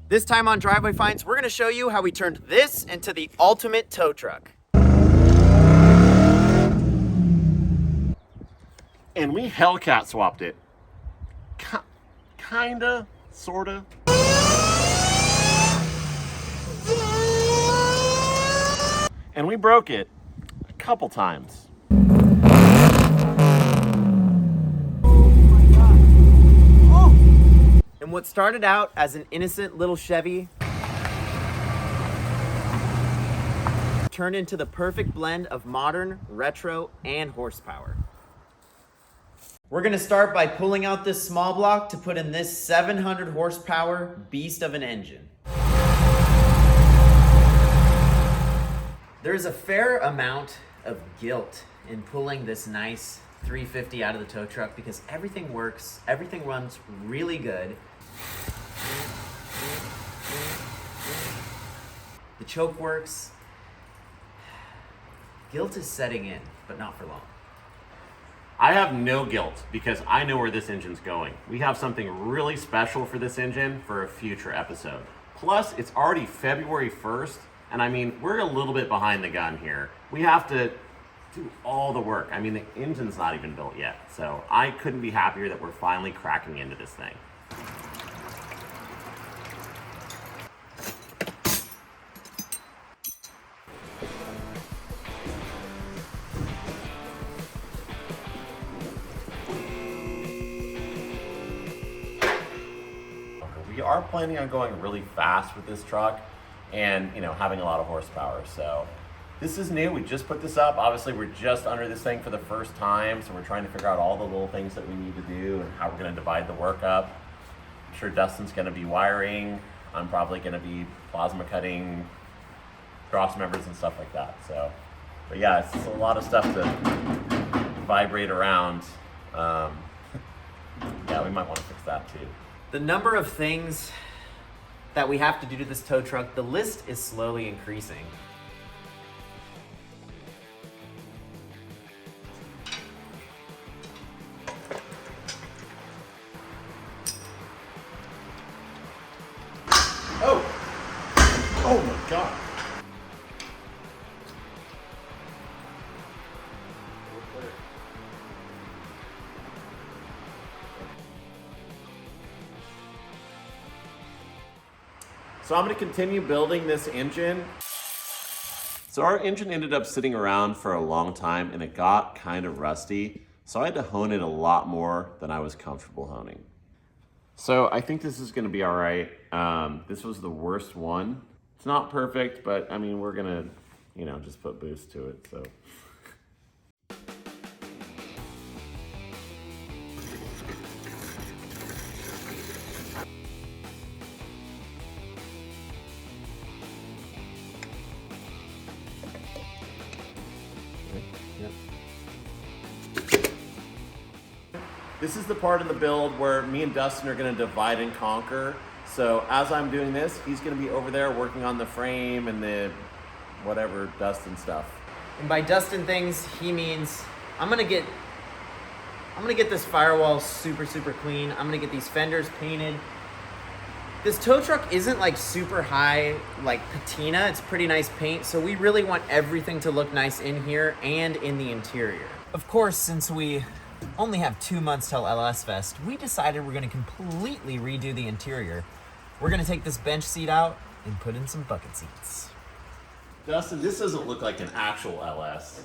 This time on Driveway Finds, we're gonna show you how we turned this into the ultimate tow truck. And we Hellcat swapped it. Kinda, sorta. And we broke it a couple times. And what started out as an innocent little Chevy turned into the perfect blend of modern, retro, and horsepower. We're gonna start by pulling out this small block to put in this 700 horsepower beast of an engine. There's a fair amount of guilt in pulling this nice 350 out of the tow truck because everything works, everything runs really good. The choke works. Guilt is setting in, but not for long. I have no guilt because I know where this engine's going. We have something really special for this engine for a future episode. Plus, it's already February 1st, and I mean, we're a little bit behind the gun here. We have to do all the work. I mean, the engine's not even built yet, so I couldn't be happier that we're finally cracking into this thing. We are planning on going really fast with this truck and, you know, having a lot of horsepower. So this is new. We just put this up. Obviously, we're just under this thing for the first time. So we're trying to figure out all the little things that we need to do and how we're going to divide the work up. I'm sure Dustin's going to be wiring. I'm probably going to be plasma cutting cross members and stuff like that. So, but yeah, it's just a lot of stuff to vibrate around. Yeah, we might want to fix that too. The number of things that we have to do to this tow truck, the list is slowly increasing. Oh my God. So I'm going to continue building this engine. So our engine ended up sitting around for a long time and it got kind of rusty. So I had to hone it a lot more than I was comfortable honing. So I think this is going to be all right. This was the worst one. It's not perfect, but I mean, we're going to, you know, just put boost to it. So. This is the part of the build where me and Dustin are going to divide and conquer. So as I'm doing this, he's going to be over there working on the frame and the whatever Dustin stuff. And by Dustin things, he means I'm gonna get this firewall super clean. I'm gonna get these fenders painted. This tow truck isn't like super high like patina. It's pretty nice paint. So we really want everything to look nice in here and in the interior. Of course, since we only have 2 months till LS Fest, we decided we're gonna completely redo the interior. We're gonna take this bench seat out and put in some bucket seats. Dustin, this doesn't look like an actual LS.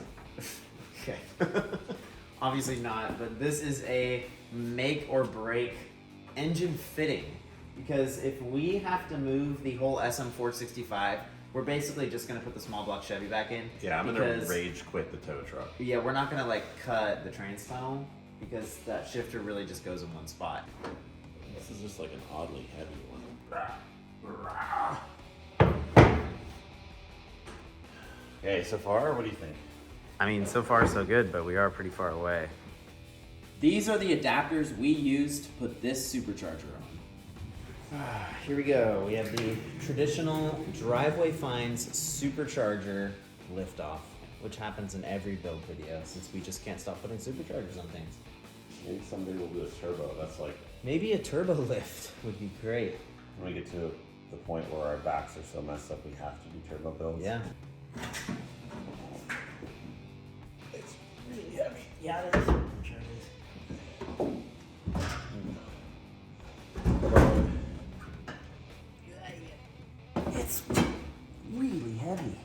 Okay. Obviously not, but this is a make or break engine fitting. Because if we have to move the whole SM465, we're basically just gonna put the small block Chevy back in. Yeah, I'm gonna rage quit the tow truck. Yeah, we're not gonna like cut the trans tunnel because that shifter really just goes in one spot. This is just like an oddly heavy one. Okay, so far, what do you think? I mean, so far so good, but we are pretty far away. These are the adapters we used to put this supercharger on. Here we go. We have the traditional Driveway Finds Supercharger liftoff, which happens in every build video since we just can't stop putting superchargers on things. Maybe someday we'll do a turbo. That's like, Maybe a turbo lift would be great. when we get to the point where our backs are so messed up we have to do turbo builds. Yeah. It's really heavy. Yeah, it is. I'm sure it is. It's really heavy.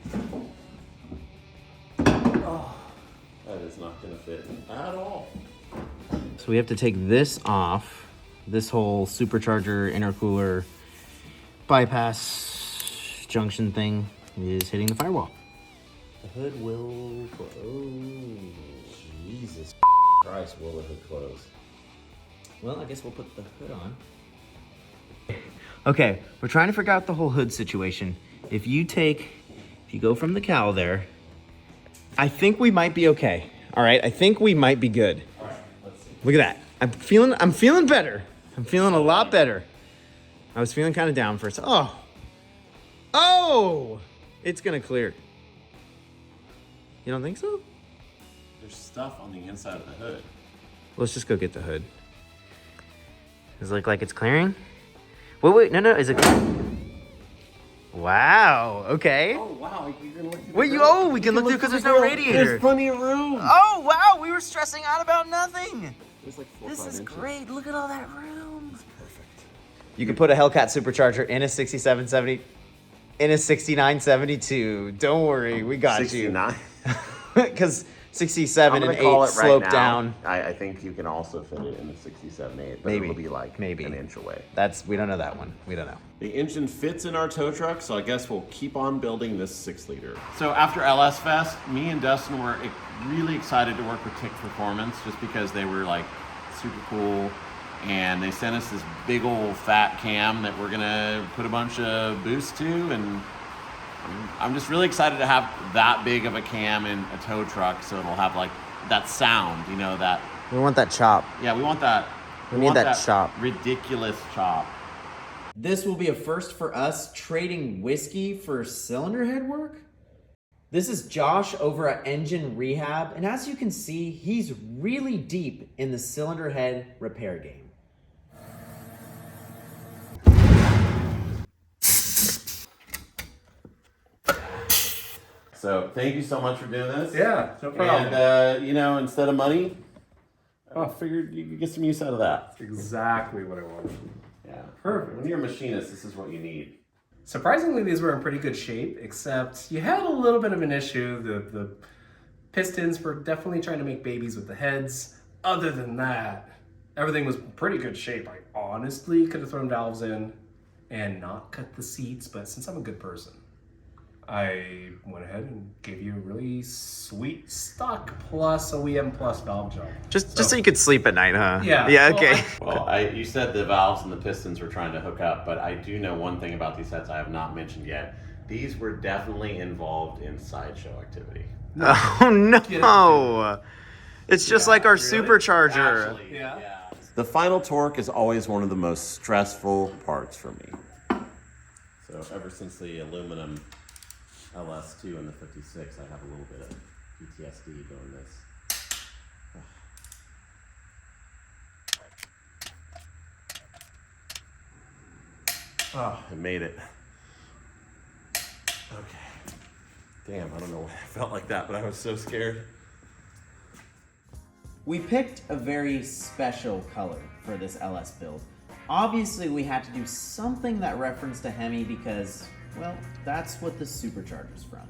Oh. That is not gonna fit at all. So we have to take this off. This whole supercharger, intercooler, bypass junction thing is hitting the firewall. The hood will close. Jesus Christ, will the hood close? Well, I guess we'll put the hood on. Okay, we're trying to figure out the whole hood situation. If you go from the cowl there, I think we might be okay. All right, I think we might be good. All right, let's see. Look at that. I'm feeling better. I'm feeling a lot better. I was feeling kind of down first. Oh, it's gonna clear. You don't think so? There's stuff on the inside of the hood. Let's just go get the hood. Does it look like it's clearing? Wait, no, is it? Wow, okay. Oh wow, you're gonna look through the Wait, grill. we can look through because there's no grill. radiator. There's plenty of room. Oh, wow, we were stressing out about nothing. There's like 4 or This 5 is inches. great, look at all that room. Perfect. You can put a Hellcat Supercharger in a 6770, in a 6972. Don't worry, we got 69. you. Because 67 I'm and gonna call 8 it right slope now. down. I think you can also fit it in the 67.8, but Maybe. it'll be like Maybe. an inch away. We don't know that one. We don't know. The engine fits in our tow truck, so I guess we'll keep on building this 6-liter. So after LS Fest, me and Dustin were really excited to work with Tick Performance just because they were like super cool. And they sent us this big old fat cam that we're gonna put a bunch of boost to, and I'm just really excited to have that big of a cam in a tow truck, so it'll have like that sound, you know, that. We want that chop. Yeah, we want that. We need want that chop. Ridiculous chop. This will be a first for us, trading whiskey for cylinder head work. This is Josh over at Engine Rehab, and as you can see, he's really deep in the cylinder head repair game. So thank you so much for doing this. Yeah, no problem. And instead of money, I figured you could get some use out of that. That's exactly what I wanted. Yeah. Perfect. When you're a machinist, this is what you need. Surprisingly, these were in pretty good shape, except you had a little bit of an issue. The pistons were definitely trying to make babies with the heads. Other than that, everything was pretty good shape. I honestly could have thrown valves in and not cut the seats, but since I'm a good person, I went ahead and gave you a really sweet stock plus OEM plus valve job. Just so you could sleep at night, huh? Yeah. Yeah, Well, okay. Well, you said the valves and the pistons were trying to hook up, but I do know one thing about these sets I have not mentioned yet. These were definitely involved in sideshow activity. Oh no! It's just like our supercharger. Actually, Yeah. The final torque is always one of the most stressful parts for me. So ever since the aluminum LS2 and the 56, I have a little bit of PTSD doing this. Oh, I made it. Okay. Damn, I don't know why I felt like that, but I was so scared. We picked a very special color for this LS build. Obviously, we had to do something that referenced a Hemi because, well, that's what the Supercharger's from.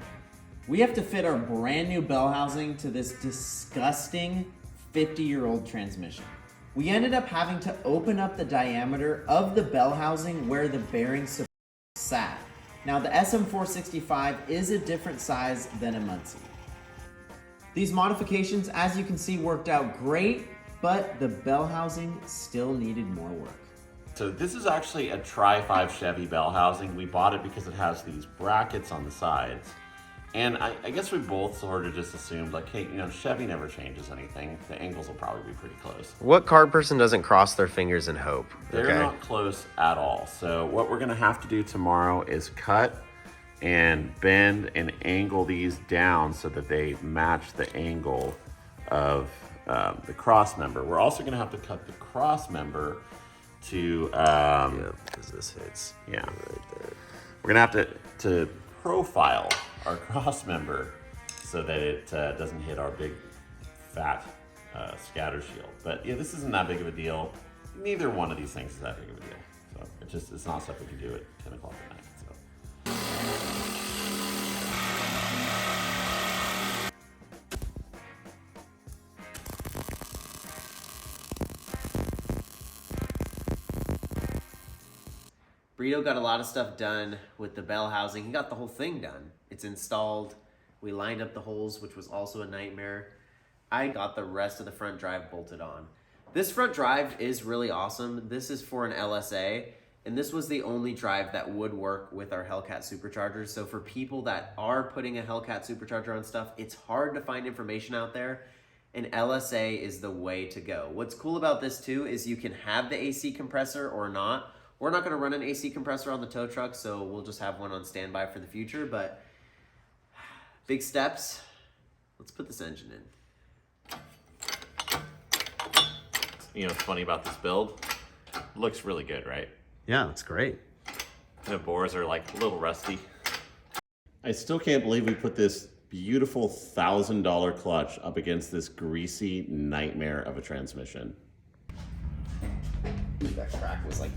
We have to fit our brand new bell housing to this disgusting 50-year-old transmission. We ended up having to open up the diameter of the bell housing where the bearing support sat. Now, the SM465 is a different size than a Muncie. These modifications, as you can see, worked out great, but the bell housing still needed more work. So this is actually a Tri-5 Chevy bell housing. We bought it because it has these brackets on the sides. And I guess we both sort of just assumed like, hey, Chevy never changes anything. The angles will probably be pretty close. What car person doesn't cross their fingers and hope? They're not close at all. So what we're gonna have to do tomorrow is cut and bend and angle these down so that they match the angle of the cross member. We're also gonna have to cut the cross member to because this hits yeah. right there. We're gonna have to profile our cross member so that it doesn't hit our big fat scatter shield. But yeah, this isn't that big of a deal. Neither one of these things is that big of a deal. So it's not stuff we can do at 10 o'clock at night. So. Brito got a lot of stuff done with the bell housing. He got the whole thing done. It's installed. We lined up the holes, which was also a nightmare. I got the rest of the front drive bolted on. This front drive is really awesome. This is for an LSA, and this was the only drive that would work with our Hellcat Superchargers. So for people that are putting a Hellcat Supercharger on stuff, it's hard to find information out there, and LSA is the way to go. What's cool about this too is you can have the AC compressor or not. We're not gonna run an AC compressor on the tow truck, so we'll just have one on standby for the future, but big steps. Let's put this engine in. You know what's funny about this build? It looks really good, right? Yeah, that's great. The bores are like a little rusty. I still can't believe we put this beautiful $1,000 clutch up against this greasy nightmare of a transmission. That track was like,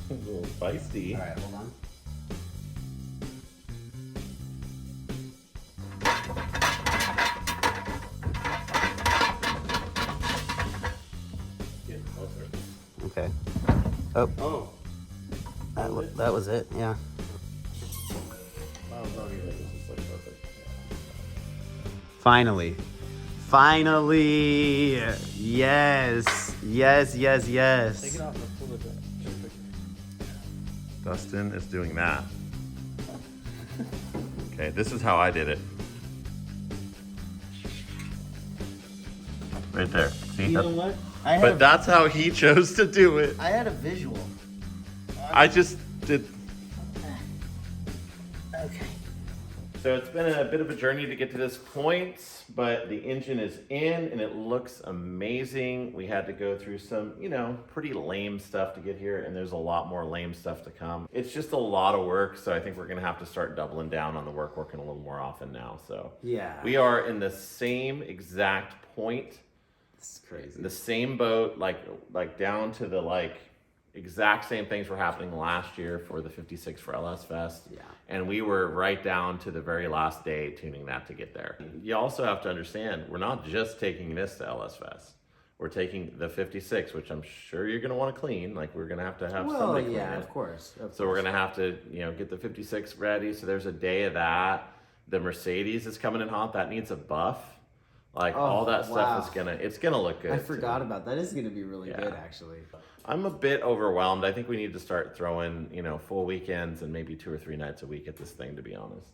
A little feisty. all right, hold on. Get closer. Okay. Oh. That was it. Yeah. Wow, no, this is like perfect. Finally. Finally. Yes. Yes. Yes. Yes. Take it off and pull it back. Dustin is doing that. Okay, this is how I did it. Right there. See? You know what? But that's how he chose to do it. I had a visual. I just did. Okay. So it's been a bit of a journey to get to this point, but the engine is in and it looks amazing. We had to go through some, pretty lame stuff to get here, and there's a lot more lame stuff to come. It's just a lot of work, so I think we're gonna have to start doubling down on the work, working a little more often now. So Yeah. we are in the same exact point, This is crazy. the same boat, like down to the exact same things were happening last year for the 56 for LS Fest. Yeah. And we were right down to the very last day tuning that to get there. You also have to understand, we're not just taking this to LS Fest. We're taking the 56, which I'm sure you're gonna wanna clean. We're gonna have to have somebody clean yeah, it. of course. So we're gonna have to, get the 56 ready. So there's a day of that. The Mercedes is coming in hot. That needs a buff. All that stuff is it's gonna look good. I forgot about that. It's gonna be really good, actually. I'm a bit overwhelmed. I think we need to start throwing, full weekends and maybe 2 or 3 nights a week at this thing, to be honest.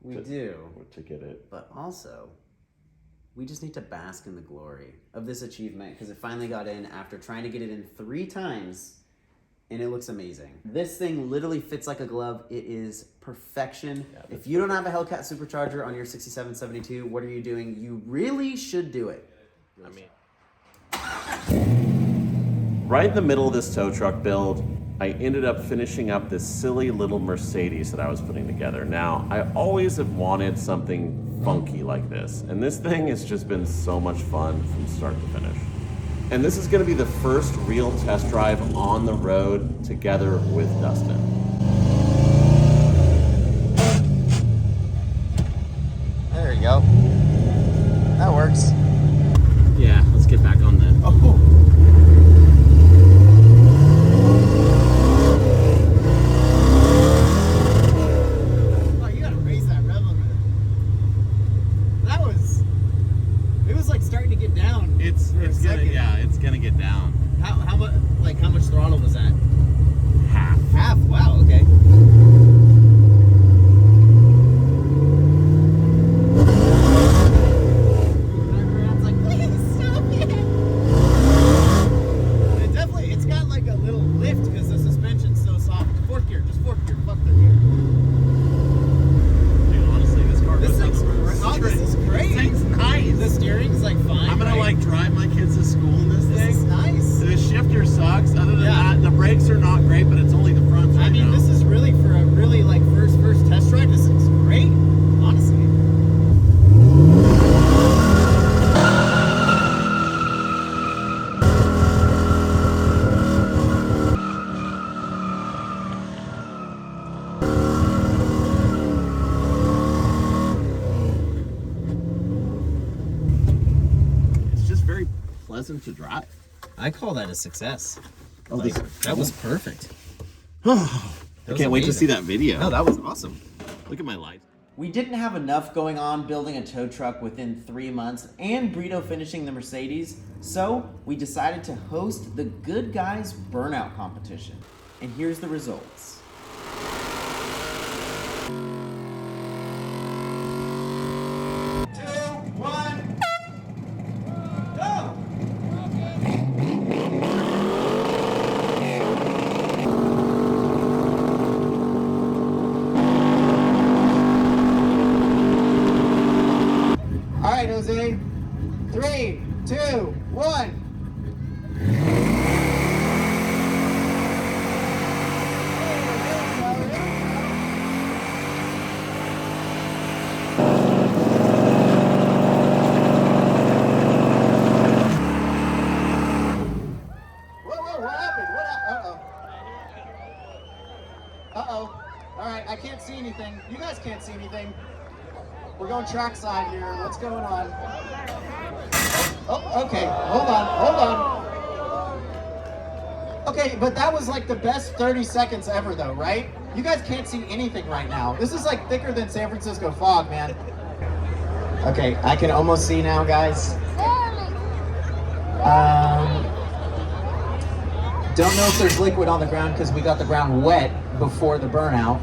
We do. To get it. But also, we just need to bask in the glory of this achievement because it finally got in after trying to get it in 3 times, and it looks amazing. This thing literally fits like a glove. It is perfection. Yeah, if you don't have a Hellcat Supercharger on your 6772, what are you doing? You really should do it. Right in the middle of this tow truck build, I ended up finishing up this silly little Mercedes that I was putting together. Now, I always have wanted something funky like this, and this thing has just been so much fun from start to finish. And this is gonna be the first real test drive on the road together with Dustin. There you go. That works. Yeah, let's get back on that. Oh, you gotta raise that rev limiter. It was like starting to get down. It's gonna get down. How much? Like how much throttle was that? Half. Half. Wow. Okay. Everyone's like, please stop it. It's got like a little lift because the suspension's so soft. Fourth gear, just fourth gear, fuck third gear. great, but it's only the front. I mean, this is really for a really like first test drive. This is great, honestly. It's just very pleasant to drive. I call that a success. Oh, That was perfect. I can't wait to see that video. No, that was awesome. Look at my lights. We didn't have enough going on building a tow truck within 3 months and Brito finishing the Mercedes, so we decided to host the Goodguys burnout competition. And here's the results. All right, Jose. 3, 2, 1. Whoa, what happened? Uh-oh. All right, I can't see anything. You guys can't see anything. We're going trackside here. What's going on? Oh, okay. Hold on. Okay, but that was like the best 30 seconds ever though, right? You guys can't see anything right now. This is like thicker than San Francisco fog, man. Okay, I can almost see now, guys. Don't know if there's liquid on the ground because we got the ground wet before the burnout.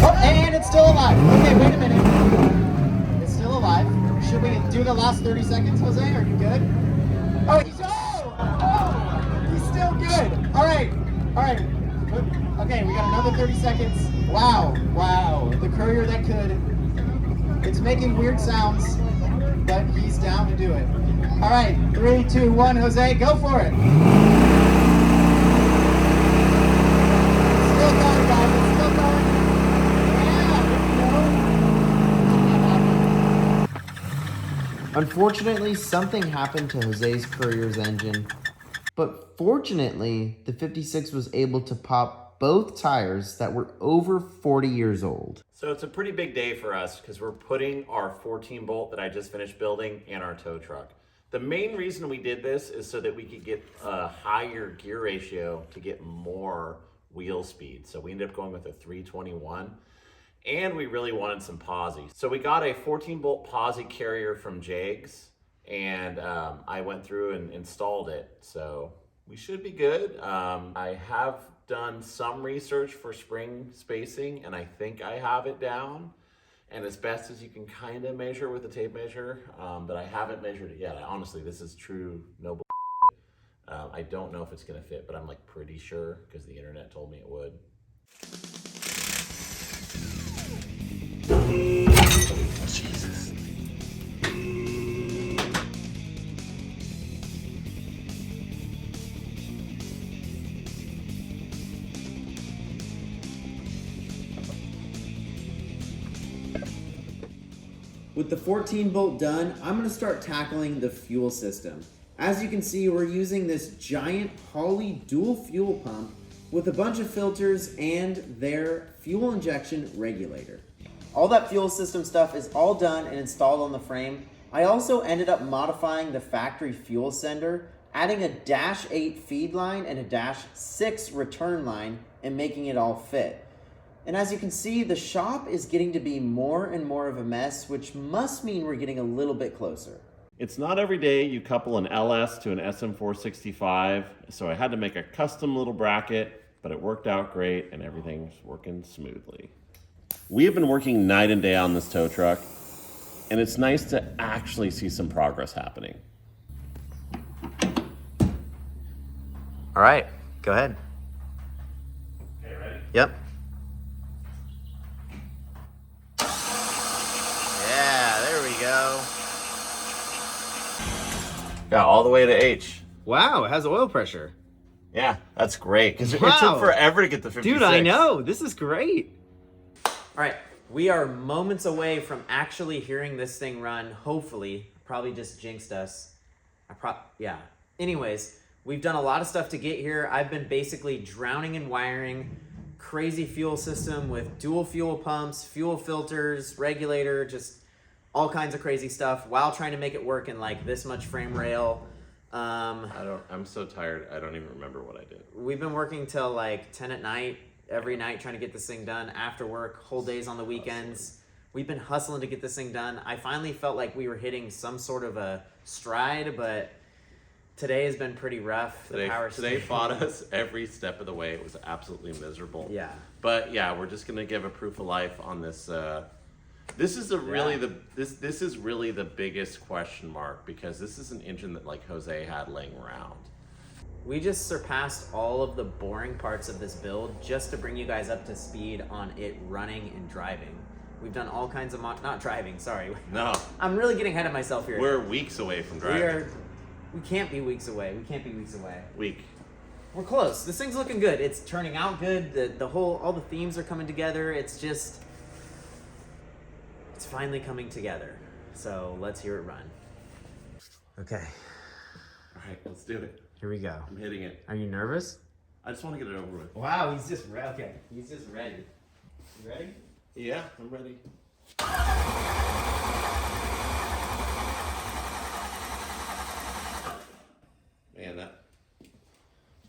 Oh, and it's still alive. Okay, wait a minute. It's still alive. Should we do the last 30 seconds, Jose? Are you good? Oh, he's still good. All right. Okay, we got another 30 seconds. Wow. The courier that could. It's making weird sounds, but he's down to do it. All right, 3, 2, 1, Jose, go for it. Still going, guys. It's still going. Unfortunately, something happened to Jose's Courier's engine, but fortunately, the 56 was able to pop both tires that were over 40 years old. So it's a pretty big day for us because we're putting our 14 bolt that I just finished building in our tow truck. The main reason we did this is so that we could get a higher gear ratio to get more wheel speed. So we ended up going with a 321. And we really wanted some posi. So we got a 14 bolt posi carrier from Jags, and I went through and installed it. So we should be good. I have done some research for spring spacing, and I think I have it down. And as best as you can kind of measure with a tape measure, but I haven't measured it yet. Honestly, this is true, no bull. I don't know if it's gonna fit, but I'm like pretty sure because the internet told me it would. Jesus. With the 14 bolt done, I'm going to start tackling the fuel system. As you can see, we're using this giant Holley dual fuel pump with a bunch of filters and their fuel injection regulator. All that fuel system stuff is all done and installed on the frame. I also ended up modifying the factory fuel sender, adding a -8 feed line and a -6 return line and making it all fit. And as you can see, the shop is getting to be more and more of a mess, which must mean we're getting a little bit closer. It's not every day you couple an LS to an SM465, so I had to make a custom little bracket, but it worked out great and everything's working smoothly. We have been working night and day on this tow truck, and it's nice to actually see some progress happening. All right, go ahead. Okay, ready? Yep. Yeah, there we go. Yeah, all the way to H. Wow, it has oil pressure. Yeah, that's great. Because it Wow. took forever to get the 56. Dude, I know. This is great. All right, we are moments away from actually hearing this thing run. Hopefully, probably just jinxed us. Yeah. Anyways, we've done a lot of stuff to get here. I've been basically drowning in wiring, crazy fuel system with dual fuel pumps, fuel filters, regulator, just all kinds of crazy stuff while trying to make it work in like this much frame rail. I'm so tired. I don't even remember what I did. We've been working till like 10 at night, every night trying to get this thing done after work, whole days on the weekends. We've been hustling to get this thing done. I finally felt like we were hitting some sort of a stride, but today has been pretty rough. Today fought us every step of the way. It was absolutely miserable. Yeah. But yeah, we're just gonna give a proof of life on this. This is really this is really the biggest question mark, because this is an engine that like Jose had laying around. We just surpassed all of the boring parts of this build just to bring you guys up to speed on it running and driving. We've done all kinds of not driving, sorry. No. I'm really getting ahead of myself here. We're weeks away from driving. We can't be weeks away. We can't be weeks away. Week. We're close. This thing's looking good. It's turning out good. All the themes are coming together. It's finally coming together. So let's hear it run. Okay, All right, let's do it. here we go. I'm hitting it. Are you nervous? I just want to get it over with. Wow, he's just okay. He's just ready. You ready? Yeah, I'm ready. Man, that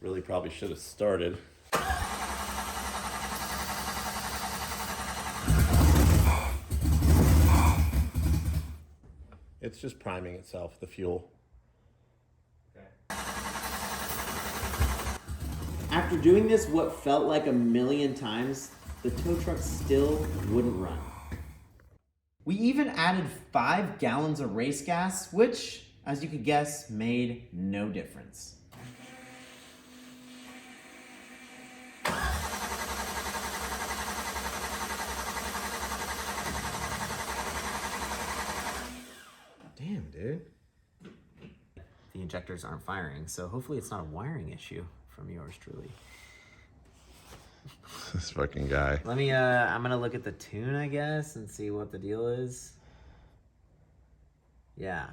really probably should have started. It's just priming itself, the fuel. After doing this what felt like a million times, the tow truck still wouldn't run. We even added 5 gallons of race gas, which, as you could guess, made no difference. Damn, dude. The injectors aren't firing, so hopefully it's not a wiring issue from yours truly. This fucking guy. Let me, I'm gonna look at the tune, I guess, and see what the deal is. Yeah,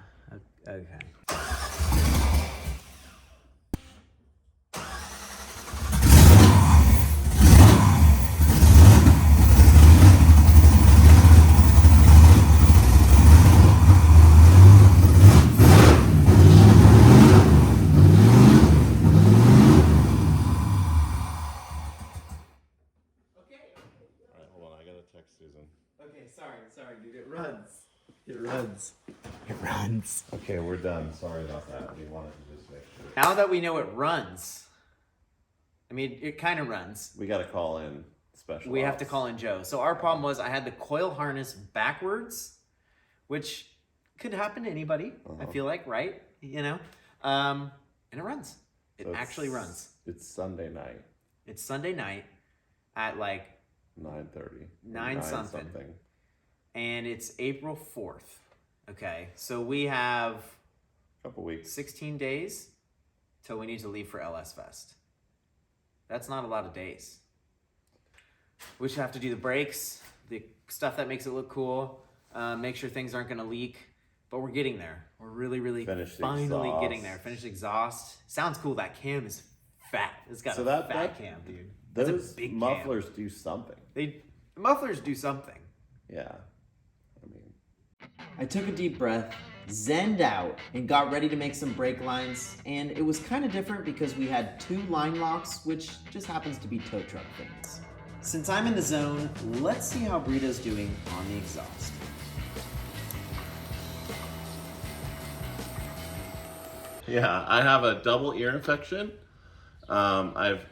okay. Sorry, dude. It runs. It runs. It runs. Okay, we're done. Sorry about that. We wanted to just make sure. Now that we know it runs, I mean, it kind of runs. We got to call in special. We have to call in Joe. So our problem was I had the coil harness backwards, which could happen to anybody, I feel like, right? You know? And it runs. It actually runs. It's Sunday night. It's Sunday night at like 9:30. 9 something. And it's April 4th. Okay, so we have a couple weeks, 16 days till we need to leave for LS Fest. That's not a lot of days. We should have to do the brakes, the stuff that makes it look cool, make sure things aren't gonna leak, but we're getting there. We're really finally getting there. Finish the exhaust. Sounds cool. That cam is fat. It's got a fat cam, dude. That's those a big mufflers cam. do something. The mufflers do something. Yeah. I took a deep breath, zenned out, and got ready to make some brake lines, and it was kind of different because we had 2 line locks, which just happens to be tow truck things. Since I'm in the zone, let's see how Burrito's doing on the exhaust. Yeah, I have a double ear infection. I've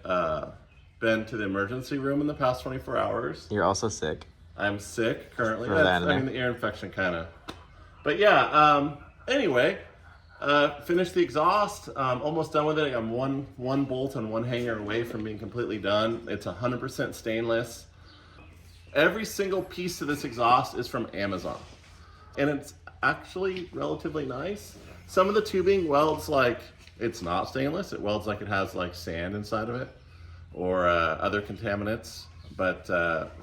been to the emergency room in the past 24 hours. You're also sick. I'm sick currently. The ear infection kind of. But yeah, anyway, finished the exhaust. Almost done with it. I'm one bolt and one hanger away from being completely done. It's 100% stainless. Every single piece of this exhaust is from Amazon. And it's actually relatively nice. Some of the tubing welds like It's not stainless. It welds like it has like sand inside of it or other contaminants. But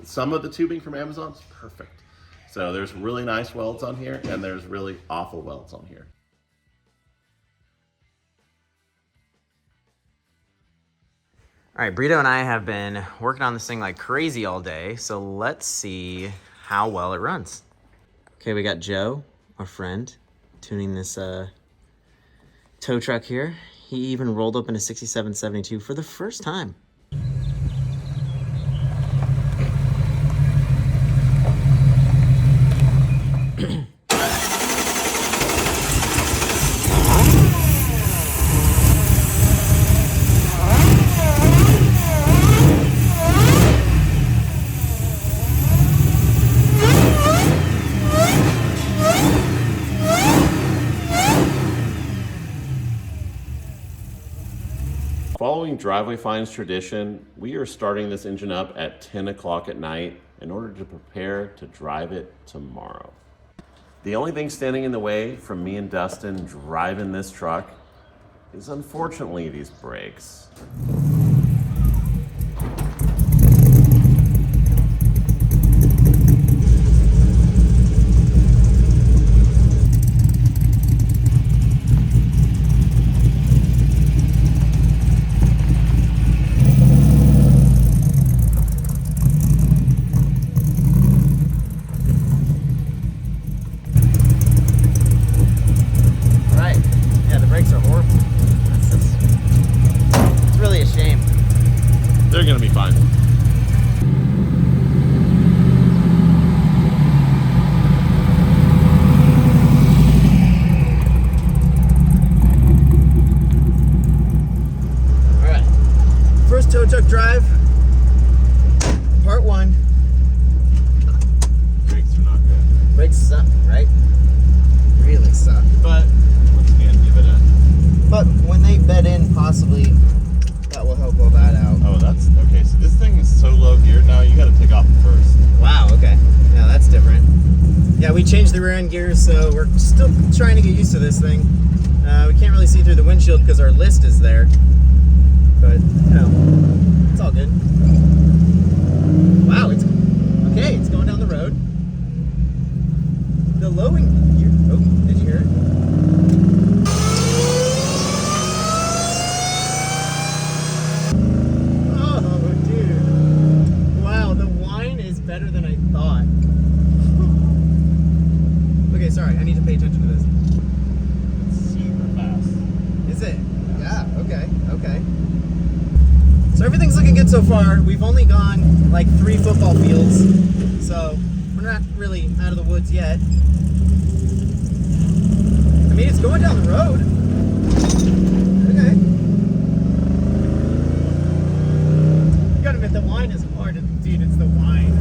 some of the tubing from Amazon is perfect. So there's really nice welds on here and there's really awful welds on here. All right, Brito and I have been working on this thing like crazy all day, so let's see how well it runs. Okay, we got Joe, our friend, tuning this tow truck here. He even rolled up in a 6772 for the first time. Following Driveway Finds tradition, we are starting this engine up at 10 o'clock at night in order to prepare to drive it tomorrow. The only thing standing in the way from me and Dustin driving this truck is unfortunately these brakes. They're gonna be fine. All right, first tow truck drive, part 1. Brakes are not good. Brakes suck, right? Really suck. But once again, give it a... But when they bed in, possibly that will help all that out. Oh, that's okay. So this thing is so low gear now, you gotta take off first. Wow, okay. Yeah, that's different. Yeah, we changed the rear end gears, so we're still trying to get used to this thing. We can't really see through the windshield because our list is there. But, you know, it's all good. Wow, it's okay. It's going down the road. The lowing gear. Oh, did you hear it? Better than I thought. Okay, sorry, I need to pay attention to this. It's super fast. Is it? Yeah, okay, okay. So everything's looking good so far. We've only gone like 3 football fields, so we're not really out of the woods yet. I mean, it's going down the road. Okay. You gotta admit, the whine is hard. Dude, it's the whine.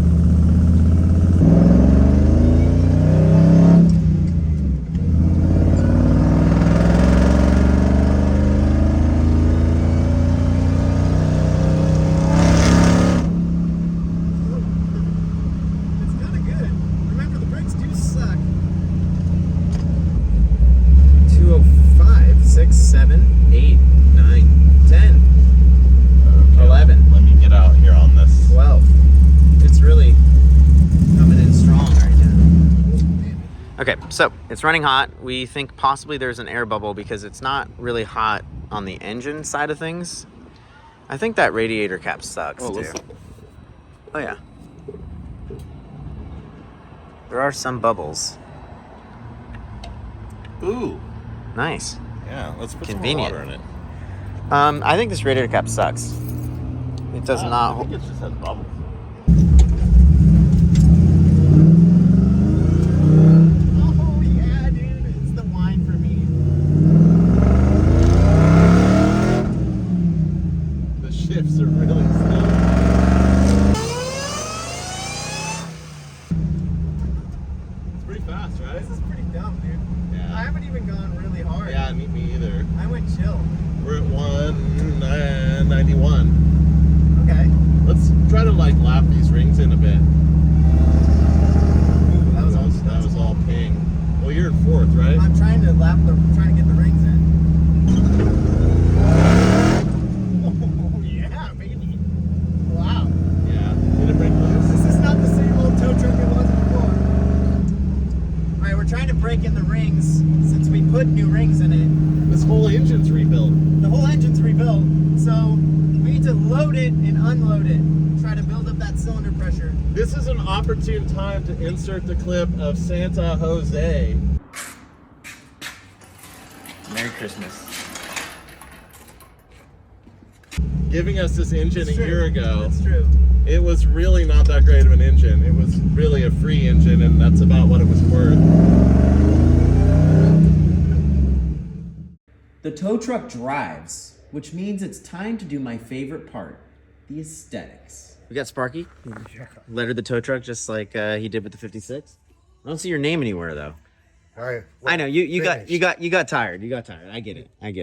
Okay, so it's running hot. We think possibly there's an air bubble because it's not really hot on the engine side of things. I think that radiator cap sucks too. Listen. Oh yeah. There are some bubbles. Ooh. Nice. Yeah, let's put Convenient. some more water in it. I think this radiator cap sucks. It does I not. think it just has bubbles. Trying to get the rings in. break in the rings since we put new rings in it. This whole engine's rebuilt. The whole engine's rebuilt, so we need to load it and unload it. Try to build up that cylinder pressure. This is an opportune time to insert the clip of Santa Jose. Merry Christmas. Giving us this engine a year ago. That's true. It was really not that great of an engine. It was really a free engine, and that's about what it was worth. The tow truck drives, which means it's time to do my favorite part, the aesthetics. We got Sparky. Lettered the tow truck just like he did with the 56. I don't see your name anywhere though. All right. I know you got tired. You got tired. I get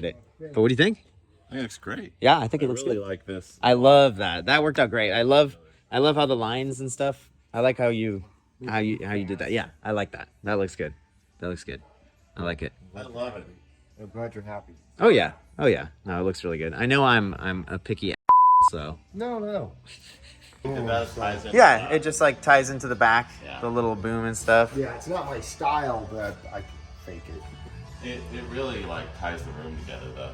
it. But what do you think? I think it's great. Yeah, I think I it looks really good. like this. I love that. That worked out great. I love how the lines and stuff. I like how you did that. Yeah, I like that. That looks good. I like it. I love it. I'm glad you're happy. Oh yeah. No, it looks really good. I know I'm a picky so. No. Yeah, it just like ties into the back, the little boom and stuff. Yeah, it's not my style, but I can fake it. It really like ties the room together though.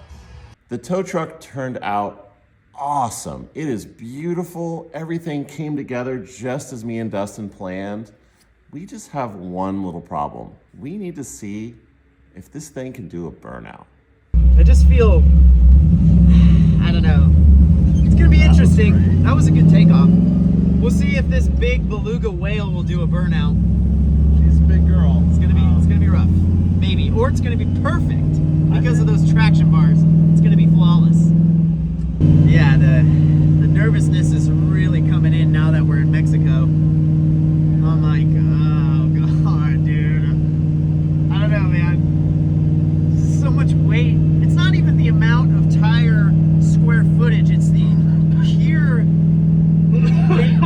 The tow truck turned out awesome. It is beautiful. Everything came together just as me and Dustin planned. We just have one little problem. We need to see if this thing can do a burnout. I just feel, I don't know. It's gonna be interesting. That was a good takeoff. We'll see if this big beluga whale will do a burnout. She's a big girl. It's gonna be rough, maybe, or it's gonna be perfect because of those traction bars. It's gonna be flawless. Yeah, the nervousness is really coming in now that we're in Mexico. I'm like, oh god, dude. I don't know, man. So much weight. It's not even the amount of tire square footage. It's the pure weight.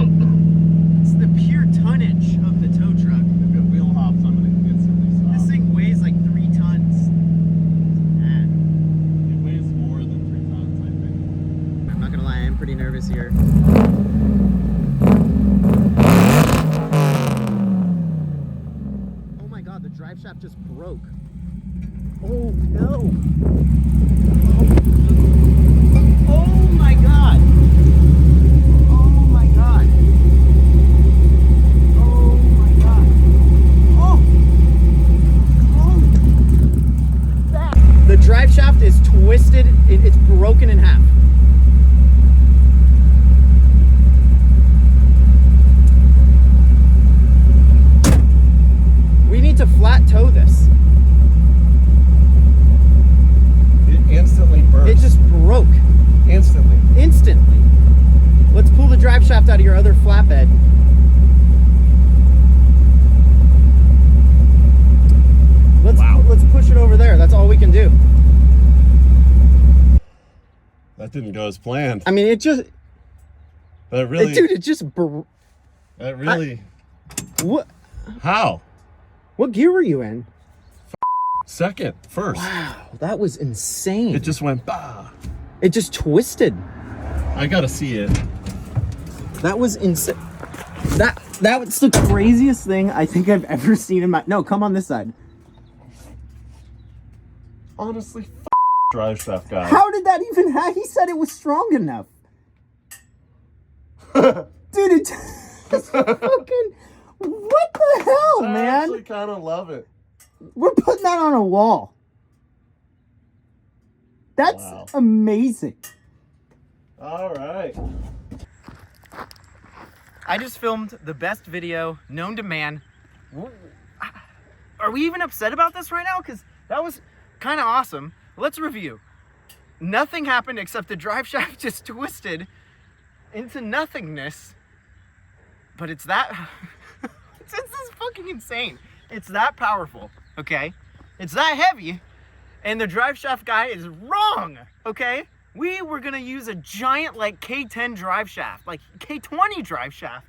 It's the pure tonnage of the tow truck. If it wheel hops, I'm gonna instantly stop. This thing weighs like 3 tons. It weighs more than 3 tons, I think. I'm not gonna lie, I'm pretty nervous here. Oh my god, the drive shaft just broke. Oh no! Oh my god! Oh my god! Oh my god! Oh! Oh! The drive shaft is twisted. It's broken in half. We need to flat tow this. It instantly burst. It just broke instantly. instantly. Let's pull the drive shaft out of your other flatbed. Let's push it over there. That's all we can do. That didn't go as planned. I mean, it just, That really, dude, it just. that really. What? How? What gear were you in? Second, first. Wow, that was insane. It just went bah. It just twisted. I gotta see it. That was insane. That was the craziest thing I think I've ever seen in my. No, come on this side. Honestly, Driveshaft guy. How did that even happen? He said it was strong enough. Dude, it's fucking. What the hell, I man? actually kind of love it. We're putting that on a wall. That's Wow. amazing. All right. I just filmed the best video known to man. Are we even upset about this right now? Because that was kind of awesome. Let's review. Nothing happened except the drive shaft just twisted into nothingness. But it's that... this is fucking insane. It's that powerful, okay? It's that heavy. And the drive shaft guy is wrong, okay? We were gonna use a giant like K10 drive shaft, like K20 drive shaft.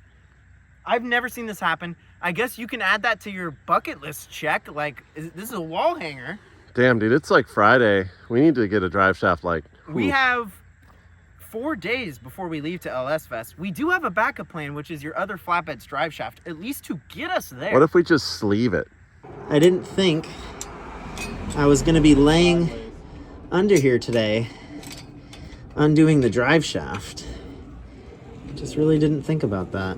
I've never seen this happen. I guess you can add that to your bucket list check. Like, this is a wall hanger. Damn, dude, it's like Friday. We need to get a Driveshaft like. We have 4 days before we leave to LS Fest. We do have a backup plan, which is your other flatbed's drive shaft, at least to get us there. What if we just sleeve it? I didn't think I was gonna be laying under here today, undoing the drive shaft. Just really didn't think about that.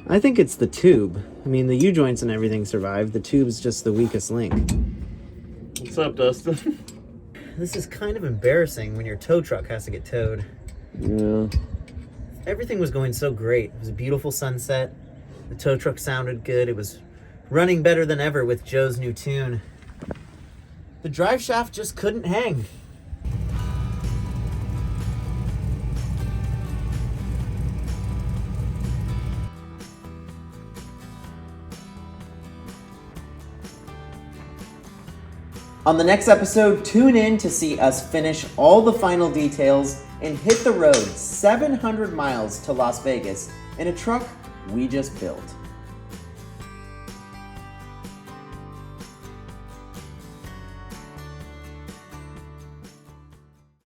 I think it's the tube. I mean, the U-joints and everything survived. The tube's just the weakest link. What's up, Dustin? This is kind of embarrassing when your tow truck has to get towed. Yeah. Everything was going so great. It was a beautiful sunset. The tow truck sounded good. It was running better than ever with Joe's new tune. The drive shaft just couldn't hang. On the next episode, tune in to see us finish all the final details and hit the road 700 miles to Las Vegas in a truck we just built.